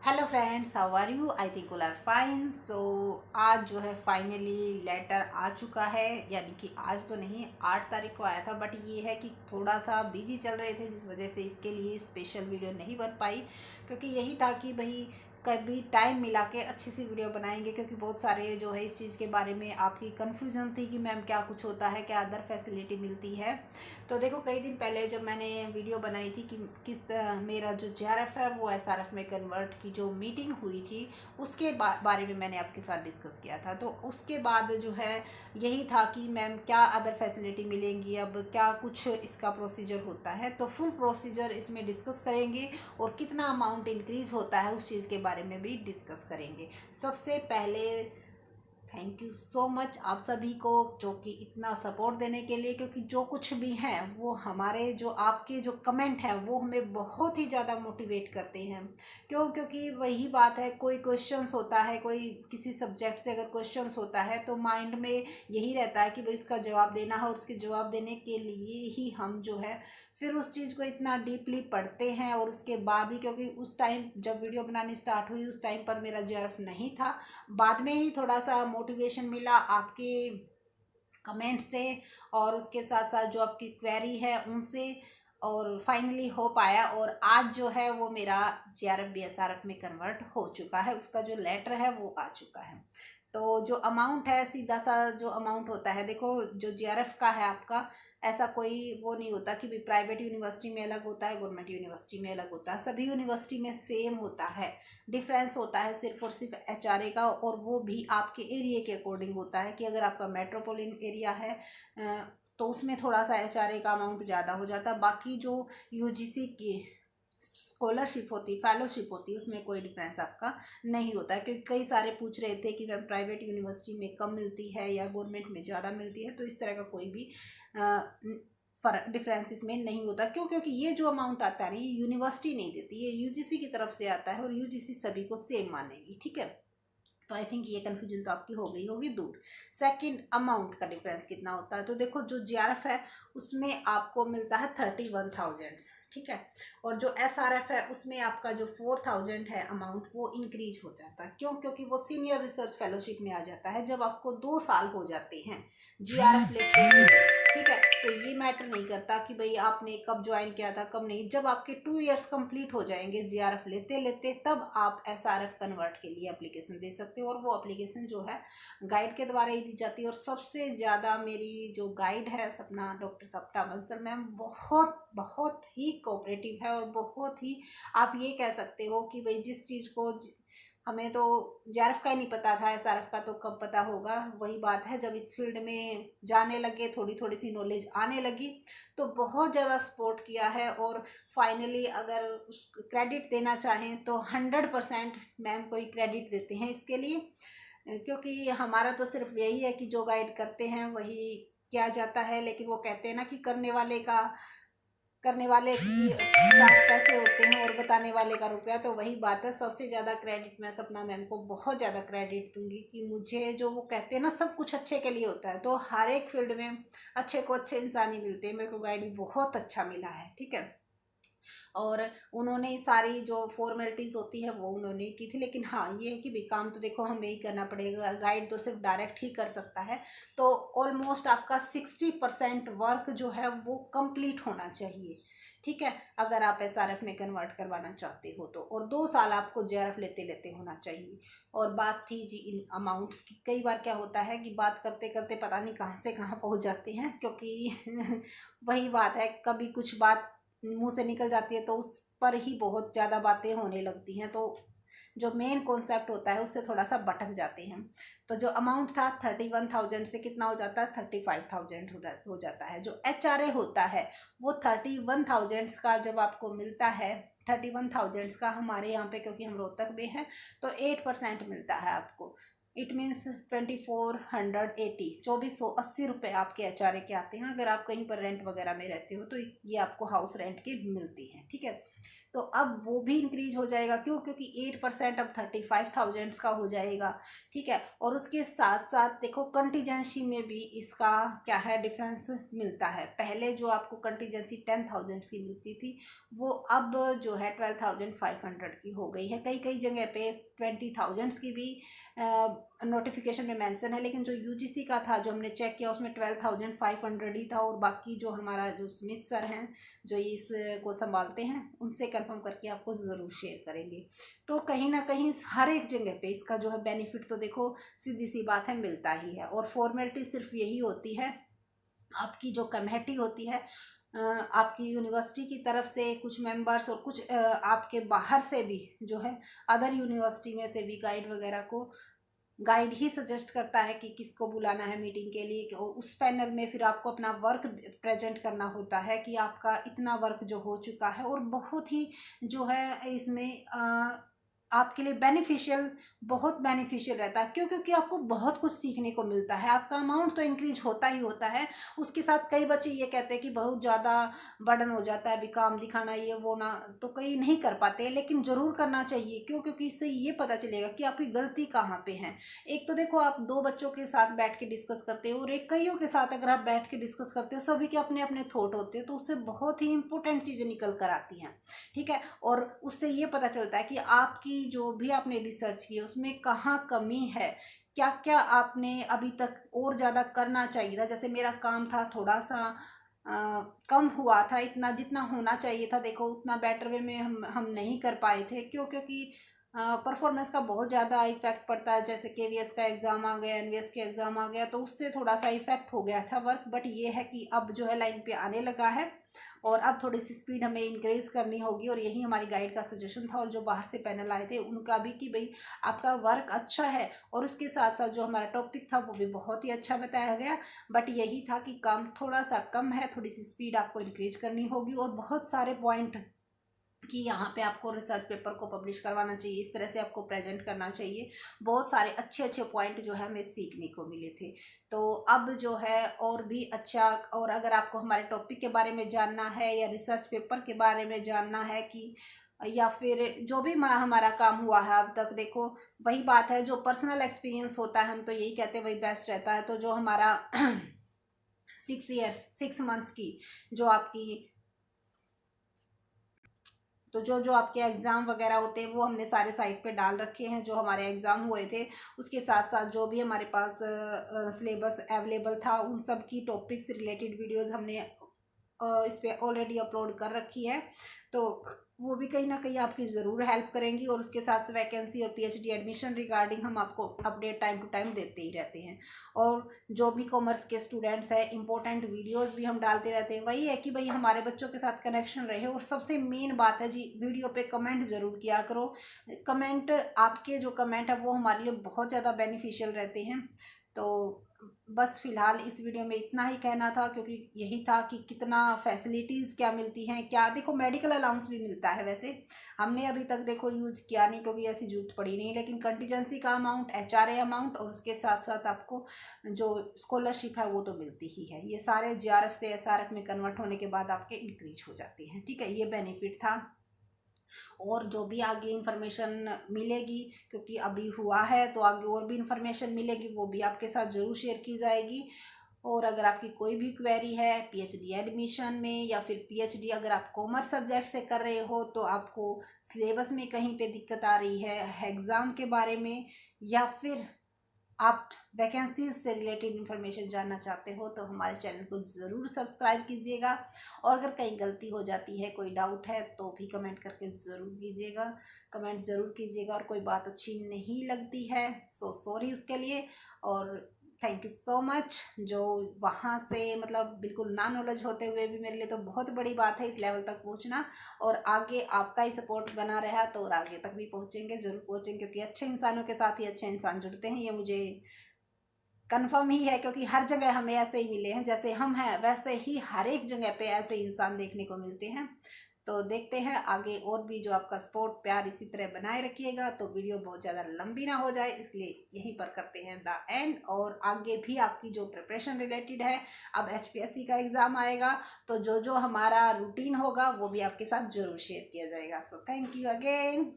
Hello friends, how are you? I think all are fine. So आज जो है finally letter आ चुका है, यानी कि आज तो नहीं, 8 तारीख को आया था। बट ये है कि थोड़ा सा बिजी चल रहे थे, जिस वजह से इसके लिए स्पेशल वीडियो नहीं बन पाई। क्योंकि यही था कि भाई कभी टाइम मिला के अच्छी सी वीडियो बनाएंगे, क्योंकि बहुत सारे जो है इस चीज़ के बारे में आपकी कन्फ्यूजन थी कि मैम क्या कुछ होता है, क्या अदर फैसिलिटी मिलती है। तो देखो, कई दिन पहले जब मैंने वीडियो बनाई थी कि मेरा जो जेआरएफ है वो एसआरएफ में कन्वर्ट की जो मीटिंग हुई थी, उसके बारे में मैंने आपके साथ डिस्कस किया था। तो उसके बाद जो है यही था कि मैम क्या अदर फैसिलिटी मिलेंगी, अब क्या कुछ इसका प्रोसीजर होता है। तो फुल प्रोसीजर इसमें डिस्कस करेंगे और कितना अमाउंट इंक्रीज होता है उस चीज़ के बारे में भी डिस्कस करेंगे। सबसे पहले थैंक यू सो मच आप सभी को, जो कि इतना सपोर्ट देने के लिए। क्योंकि जो कुछ भी हैं वो हमारे, जो आपके जो कमेंट हैं वो हमें बहुत ही ज़्यादा मोटिवेट करते हैं। क्योंकि वही बात है, कोई क्वेश्चंस होता है, कोई किसी सब्जेक्ट से अगर क्वेश्चंस होता है तो माइंड में यही रहता है कि भाई इसका जवाब देना है, और उसके जवाब देने के लिए ही हम जो है फिर उस चीज़ को इतना डीपली पढ़ते हैं। और उसके बाद ही, क्योंकि उस टाइम जब वीडियो बनानी स्टार्ट हुई उस टाइम पर मेरा जेआरएफ नहीं था, बाद में ही थोड़ा सा मोटिवेशन मिला आपके कमेंट से, और उसके साथ साथ जो आपकी क्वेरी है उनसे, और फाइनली हो पाया। और आज जो है वो मेरा जेआरएफ बीएसआरएफ में कन्वर्ट हो चुका है, उसका जो लेटर है वो आ चुका है। तो जो अमाउंट है, सीधा सा जो अमाउंट होता है, देखो जो जेआरएफ का है आपका, ऐसा कोई वो नहीं होता कि भी प्राइवेट यूनिवर्सिटी में अलग होता है, गवर्नमेंट यूनिवर्सिटी में अलग होता है। सभी यूनिवर्सिटी में सेम होता है। डिफरेंस होता है सिर्फ और सिर्फ एचआरए का, और वो भी आपके एरिया के अकॉर्डिंग होता है कि अगर आपका मेट्रोपोलिटन एरिया है तो उसमें थोड़ा सा एचआरए का अमाउंट ज़्यादा हो जाता है। बाकी जो यूजीसी की स्कॉलरशिप होती, फेलोशिप होती, उसमें कोई डिफरेंस आपका नहीं होता है। क्योंकि कई सारे पूछ रहे थे कि वह प्राइवेट यूनिवर्सिटी में कम मिलती है या गवर्नमेंट में ज़्यादा मिलती है, तो इस तरह का कोई भी फर्क, डिफरेंस इसमें नहीं होता। क्योंकि ये जो अमाउंट आता है ना, ये यूनिवर्सिटी नहीं देती, ये यूजीसी की तरफ से आता है, और यूजीसी सभी को सेम मानेगी। ठीक है, तो आई थिंक ये कन्फ्यूजन तो आपकी हो गई होगी दूर। सेकंड, अमाउंट का डिफरेंस कितना होता है। तो देखो, जो जेआरएफ है उसमें आपको मिलता है 31,000। ठीक है, और जो एसआरएफ है उसमें आपका जो 4,000 है अमाउंट, वो इंक्रीज हो जाता है। क्यों? क्योंकि वो सीनियर रिसर्च फेलोशिप में आ जाता है जब आपको 2 साल हो जाते हैं जेआरएफ लेते हुए। ठीक है, तो ये मैटर नहीं करता कि भाई आपने कब ज्वाइन किया था कब नहीं। जब आपके 2 ईयर्स कंप्लीट हो जाएंगे जेआरएफ लेते लेते, तब आप एसआरएफ कन्वर्ट के लिए एप्लीकेशन दे सकते हो। और वो एप्लीकेशन जो है गाइड के द्वारा ही दी जाती है। और सबसे ज़्यादा मेरी जो गाइड है सपना, डॉक्टर सपना बंसल मैम, बहुत बहुत ही कोऑपरेटिव है। और बहुत ही, आप ये कह सकते हो कि भाई जिस चीज़ को हमें तो जेआरएफ का ही नहीं पता था, एसआरएफ का तो कब पता होगा। वही बात है, जब इस फील्ड में जाने लगे, थोड़ी थोड़ी सी नॉलेज आने लगी, तो बहुत ज़्यादा सपोर्ट किया है। और फाइनली अगर क्रेडिट देना चाहें तो 100% मैम को ही क्रेडिट देते हैं इसके लिए। क्योंकि हमारा तो सिर्फ यही है कि जो गाइड करते हैं वही किया जाता है। लेकिन वो कहते हैं ना कि करने वाले की 50 पैसे होते हैं और बताने वाले का रुपया। तो वही बात है, सबसे ज़्यादा क्रेडिट मैं सपना मैम को बहुत ज़्यादा क्रेडिट दूंगी कि मुझे, जो वो कहते हैं ना, सब कुछ अच्छे के लिए होता है। तो हर एक फील्ड में अच्छे को अच्छे इंसान ही मिलते हैं। मेरे को गाइड भी बहुत अच्छा मिला है। ठीक है, और उन्होंने सारी जो फॉर्मेलिटीज़ होती है वो उन्होंने की थी। लेकिन हाँ, ये है कि भी काम तो देखो हमें ही करना पड़ेगा, गाइड तो सिर्फ डायरेक्ट ही कर सकता है। तो ऑलमोस्ट आपका 60% वर्क जो है वो कंप्लीट होना चाहिए। ठीक है, अगर आप एसआरएफ में कन्वर्ट करवाना चाहते हो तो। और 2 साल आपको जेआरएफ लेते लेते होना चाहिए। और बात थी जी इन अमाउंट्स की। कई बार क्या होता है कि बात करते करते पता नहीं कहाँ से कहाँ पहुँच जाते हैं। क्योंकि वही बात है, कभी कुछ बात मुंह से निकल जाती है तो उस पर ही बहुत ज़्यादा बातें होने लगती हैं। तो जो मेन कॉन्सेप्ट होता है उससे थोड़ा सा भटक जाते हैं। तो जो अमाउंट था 31,000 से कितना हो जाता है, 35,000 हो जाता है। जो एचआरए होता है वो 31,000 का जब आपको मिलता है, 31,000 का हमारे यहाँ पे, क्योंकि हम रोहतक में हैं, तो 8% मिलता है आपको। इट मीन्स 2480, 2480 रुपये आपके एचआरए के आते हैं। अगर आप कहीं पर रेंट वगैरह में रहते हो तो ये आपको हाउस रेंट की मिलती है। ठीक है, तो अब वो भी इंक्रीज हो जाएगा। क्यों? क्योंकि 8% अब 35,000 का हो जाएगा, ठीक है। और उसके साथ साथ देखो कंटीजेंसी में भी इसका क्या है, डिफरेंस मिलता है। पहले जो आपको कंटीजेंसी 10,000 की मिलती थी, वो अब जो है 12,500 की हो गई है। कई कई जगह पे 20,000 की भी नोटिफिकेशन में मेंशन है, लेकिन जो यूजीसी का था जो हमने चेक किया उसमें 12,500 ही था। और बाकी जो हमारा जो स्मिथ सर हैं जो इसको संभालते हैं, उनसे कंफर्म करके आपको ज़रूर शेयर करेंगे। तो कहीं ना कहीं हर एक जगह पे इसका जो है बेनिफिट तो देखो सीधी सी बात है मिलता ही है। और फॉर्मेलिटी सिर्फ यही होती है, आपकी जो कमेटी होती है आपकी यूनिवर्सिटी की तरफ से कुछ मेंबर्स और कुछ आपके बाहर से भी जो है अदर यूनिवर्सिटी में से भी गाइड वगैरह को गाइड ही सजेस्ट करता है कि किसको बुलाना है मीटिंग के लिए। और उस पैनल में फिर आपको अपना वर्क प्रेजेंट करना होता है कि आपका इतना वर्क जो हो चुका है। और बहुत ही जो है इसमें आपके लिए बेनिफिशियल, बहुत बेनिफिशियल रहता है। क्यों? क्योंकि आपको बहुत कुछ सीखने को मिलता है। आपका अमाउंट तो इंक्रीज होता ही होता है, उसके साथ कई बच्चे ये कहते हैं कि बहुत ज़्यादा बर्डन हो जाता है, अभी काम दिखाना ये वो ना, तो कई नहीं कर पाते, लेकिन ज़रूर करना चाहिए। क्यों? क्योंकि इससे ये पता चलेगा कि आपकी गलती कहाँ पे है। एक तो देखो आप दो बच्चों के साथ बैठ के डिस्कस करते हो, और एक कईयों के साथ अगर आप बैठ के डिस्कस करते हो, सभी के अपने अपने थॉट होते हैं, तो उससे बहुत ही इंपॉर्टेंट चीज़ें निकल कर आती हैं, ठीक है। और उससे ये पता चलता है कि आपकी जो भी आपने रिसर्च की है उसमें कहाँ कमी है, क्या क्या आपने अभी तक और ज़्यादा करना चाहिए था। जैसे मेरा काम था थोड़ा सा कम हुआ था, इतना जितना होना चाहिए था देखो उतना बेटर वे में हम नहीं कर पाए थे। क्यों? क्योंकि परफॉर्मेंस का बहुत ज़्यादा इफेक्ट पड़ता है। जैसे केवीएस का एग्ज़ाम आ गया, एनवीएस के एग्ज़ाम आ गया, तो उससे थोड़ा सा इफेक्ट हो गया था वर्क। बट ये है कि अब जो है लाइन पे आने लगा है, और अब थोड़ी सी स्पीड हमें इंक्रीज करनी होगी। और यही हमारी गाइड का सजेशन था, और जो बाहर से पैनल आए थे उनका भी, कि भाई आपका वर्क अच्छा है और उसके साथ साथ जो हमारा टॉपिक था वो भी बहुत ही अच्छा बताया गया। बट यही था कि काम थोड़ा सा कम है, थोड़ी सी स्पीड आपको इंक्रीज करनी होगी। और बहुत सारे पॉइंट कि यहाँ पे आपको रिसर्च पेपर को पब्लिश करवाना चाहिए, इस तरह से आपको प्रेजेंट करना चाहिए। बहुत सारे अच्छे अच्छे पॉइंट जो है हमें सीखने को मिले थे। तो अब जो है और भी अच्छा, और अगर आपको हमारे टॉपिक के बारे में जानना है या रिसर्च पेपर के बारे में जानना है, कि या फिर जो भी हमारा काम हुआ है अब तक, देखो वही बात है, जो पर्सनल एक्सपीरियंस होता है हम तो यही कहते हैं वही बेस्ट रहता है। तो जो हमारा 6 ईयर्स 6 मंथ्स की जो आपकी, तो जो जो आपके एग्ज़ाम वगैरह होते हैं वो हमने सारे साइट पे डाल रखे हैं, जो हमारे एग्ज़ाम हुए थे। उसके साथ साथ जो भी हमारे पास सिलेबस अवेलेबल था उन सब की टॉपिक से रिलेटेड वीडियोस हमने इस पे ऑलरेडी अपलोड कर रखी है। तो वो भी कहीं ना कहीं आपकी ज़रूर हेल्प करेंगी। और उसके साथ से वैकेंसी और पीएचडी एडमिशन रिगार्डिंग हम आपको अपडेट टाइम टू टाइम देते ही रहते हैं। और जो भी कॉमर्स के स्टूडेंट्स हैं, इंपॉर्टेंट वीडियोस भी हम डालते रहते हैं। वही है कि भाई हमारे बच्चों के साथ कनेक्शन रहे। और सबसे मेन बात है जी, वीडियो पे कमेंट ज़रूर किया करो। कमेंट, आपके जो कमेंट है वो हमारे लिए बहुत ज़्यादा बेनिफिशियल रहते हैं। तो बस फ़िलहाल इस वीडियो में इतना ही कहना था, क्योंकि यही था कि कितना फैसिलिटीज़ क्या मिलती हैं। क्या देखो मेडिकल अलाउंस भी मिलता है, वैसे हमने अभी तक देखो यूज़ किया नहीं क्योंकि ऐसी जरूरत पड़ी नहीं, लेकिन कंटीजेंसी का अमाउंट, एचआरए अमाउंट, और उसके साथ साथ आपको जो स्कॉलरशिप है वो तो मिलती ही है। ये सारे जीआरएफ से एसआरएफ में कन्वर्ट होने के बाद आपके इंक्रीज हो जाते हैं, ठीक है। ये बेनिफिट था। और जो भी आगे इंफॉर्मेशन मिलेगी, क्योंकि अभी हुआ है तो आगे और भी इंफॉर्मेशन मिलेगी, वो भी आपके साथ ज़रूर शेयर की जाएगी। और अगर आपकी कोई भी क्वेरी है पीएचडी एडमिशन में, या फिर पीएचडी अगर आप कॉमर्स सब्जेक्ट से कर रहे हो, तो आपको सिलेबस में कहीं पे दिक्कत आ रही है, एग्ज़ाम के बारे में, या फिर आप वैकेंसीज से रिलेटेड इन्फॉर्मेशन जानना चाहते हो, तो हमारे चैनल को ज़रूर सब्सक्राइब कीजिएगा। और अगर कहीं गलती हो जाती है, कोई डाउट है, तो भी कमेंट करके ज़रूर कीजिएगा, कमेंट ज़रूर कीजिएगा। और कोई बात अच्छी नहीं लगती है सो सॉरी उसके लिए। और थैंक यू सो मच, जो वहाँ से मतलब बिल्कुल ना नॉलेज होते हुए भी मेरे लिए तो बहुत बड़ी बात है इस लेवल तक पहुँचना। और आगे आपका ही सपोर्ट बना रहा तो और आगे तक भी पहुँचेंगे, ज़रूर पहुँचेंगे, क्योंकि अच्छे इंसानों के साथ ही अच्छे इंसान जुड़ते हैं, ये मुझे कंफर्म ही है। क्योंकि हर जगह हमें ऐसे ही मिले हैं, जैसे हम हैं वैसे ही हर एक जगह पे ऐसे इंसान देखने को मिलते हैं। तो देखते हैं आगे, और भी जो आपका सपोर्ट प्यार इसी तरह बनाए रखिएगा, तो वीडियो बहुत ज़्यादा लंबी ना हो जाए, इसलिए यहीं पर करते हैं द एंड। और आगे भी आपकी जो प्रिपरेशन रिलेटेड है, अब HPSC का एग्ज़ाम आएगा, तो जो जो हमारा रूटीन होगा वो भी आपके साथ ज़रूर शेयर किया जाएगा। So thank you again.